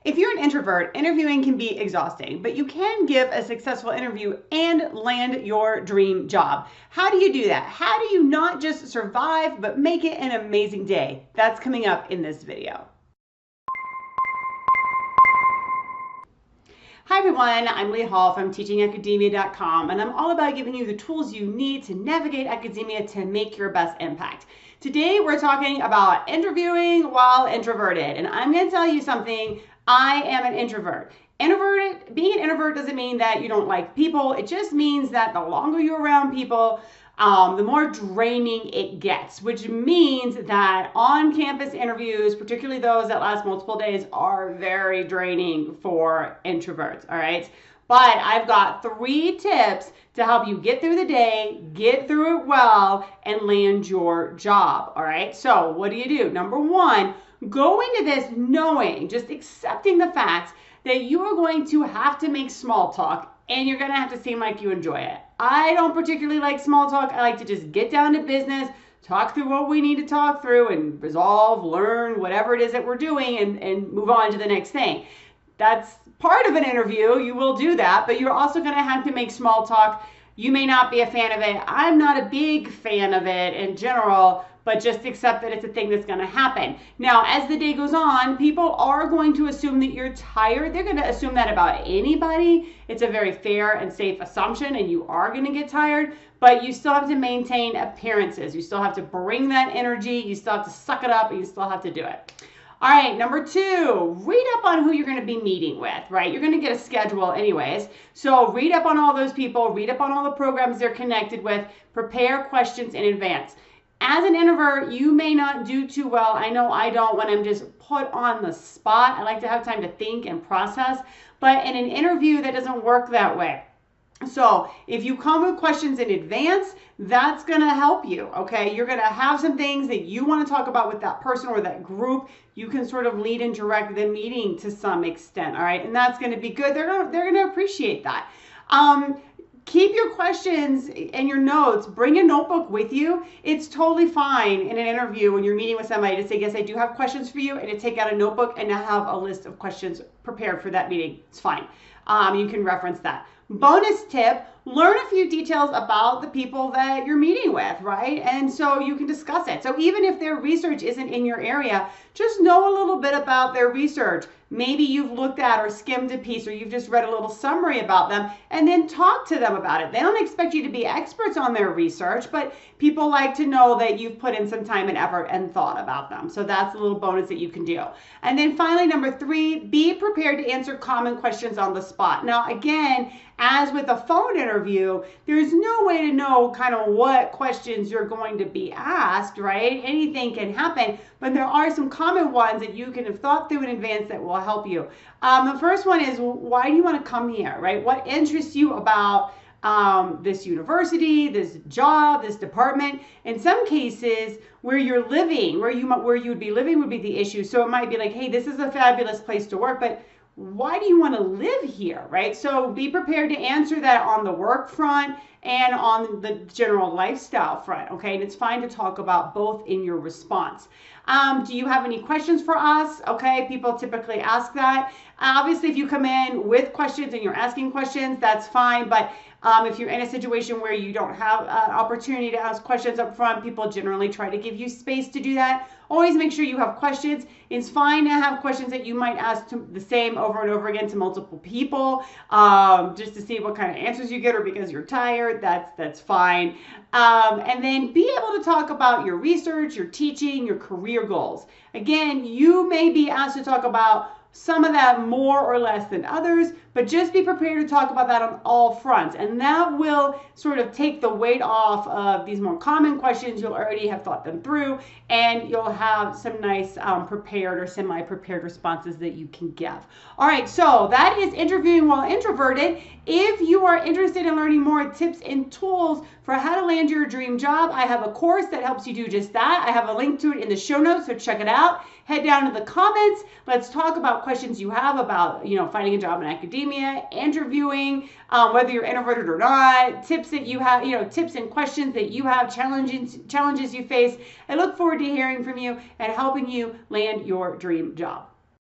If you're an introvert, interviewing can be exhausting, but you can give a successful interview and land your dream job. How do you do that? How do you not just survive, but make it an amazing day? That's coming up in this video. Hi everyone, I'm Leigh from teachingacademia.com, and I'm all about giving you the tools you need to navigate academia to make your best impact. Today we're talking about interviewing while introverted, and I'm going to tell you something. I am an introvert. Being an introvert doesn't mean that you don't like people. It just means that the longer you're around people, the more draining it gets, which means that on-campus interviews, particularly those that last multiple days, are very draining for introverts, all right? But I've got 3 tips to help you get through the day, get through it well, and land your job, all right? So what do? Number 1, go into this knowing, just accepting the fact that you are going to have to make small talk and you're going to have to seem like you enjoy it. I don't particularly like small talk. I like to just get down to business, talk through what we need to talk through and resolve, learn, whatever it is that we're doing and move on to the next thing. That's part of an interview. You will do that, but you're also going to have to make small talk. You may not be a fan of it. I'm not a big fan of it in general, but just accept that it's a thing that's going to happen. Now, as the day goes on, people are going to assume that you're tired. They're going to assume that about anybody. It's a very fair and safe assumption, and you are going to get tired, but you still have to maintain appearances. You still have to bring that energy. You still have to suck it up, and you still have to do it. All right, number 2, read up on who you're going to be meeting with, right? You're going to get a schedule anyways. So read up on all those people, read up on all the programs they're connected with, prepare questions in advance. As an introvert, you may not do too well. I know I don't when I'm just put on the spot. I like to have time to think and process. But in an interview, that doesn't work that way. So if you come with questions in advance, that's going to help you, okay? You're going to have some things that you want to talk about with that person or that group. You can sort of lead and direct the meeting to some extent, all right? And that's going to be good. They're going to appreciate that. Keep your questions and your notes. Bring a notebook with you. It's totally fine in an interview when you're meeting with somebody to say, yes, I do have questions for you, and to take out a notebook and to have a list of questions prepared for that meeting. It's fine. You can reference that. Bonus tip, learn a few details about the people that you're meeting with, right? And so you can discuss it. So even if their research isn't in your area, just know a little bit about their research. Maybe you've looked at or skimmed a piece or you've just read a little summary about them and then talk to them about it. They don't expect you to be experts on their research, but people like to know that you've put in some time and effort and thought about them. So that's a little bonus that you can do. And then finally, number 3, be prepared to answer common questions on the spot. Now, again, as with a phone interview, there's no way to know kind of what questions you're going to be asked, right? Anything can happen, but there are some common ones that you can have thought through in advance that will help you. The first one is, why do you want to come here, right? What interests you about this university, this job, this department? In some cases, where you're living, where you would be living would be the issue. So it might be like, hey, this is a fabulous place to work, but why do you want to live here, right? So be prepared to answer that on the work front and on the general lifestyle front, okay? And it's fine to talk about both in your response. Do you have any questions for us? Okay, people typically ask that. Obviously, if you come in with questions and you're asking questions, that's fine. But if you're in a situation where you don't have an opportunity to ask questions up front, people generally try to give you space to do that. Always make sure you have questions. It's fine to have questions that you might ask the same over and over again to multiple people, just to see what kind of answers you get, or because you're tired. That's fine. And then be able to talk about your research, your teaching, your career goals. Again, you may be asked to talk about some of that more or less than others, but just be prepared to talk about that on all fronts. And that will sort of take the weight off of these more common questions. You'll already have thought them through, and you'll have some nice prepared or semi-prepared responses that you can give. All right, so that is interviewing while introverted. If you are interested in learning more tips and tools for how to land your dream job, I have a course that helps you do just that. I have a link to it in the show notes, so check it out. Head down to the comments. Let's talk about questions you have about, finding a job in academia, interviewing, whether you're introverted or not, tips that you have, tips and questions that you have, challenges you face. I look forward to hearing from you and helping you land your dream job.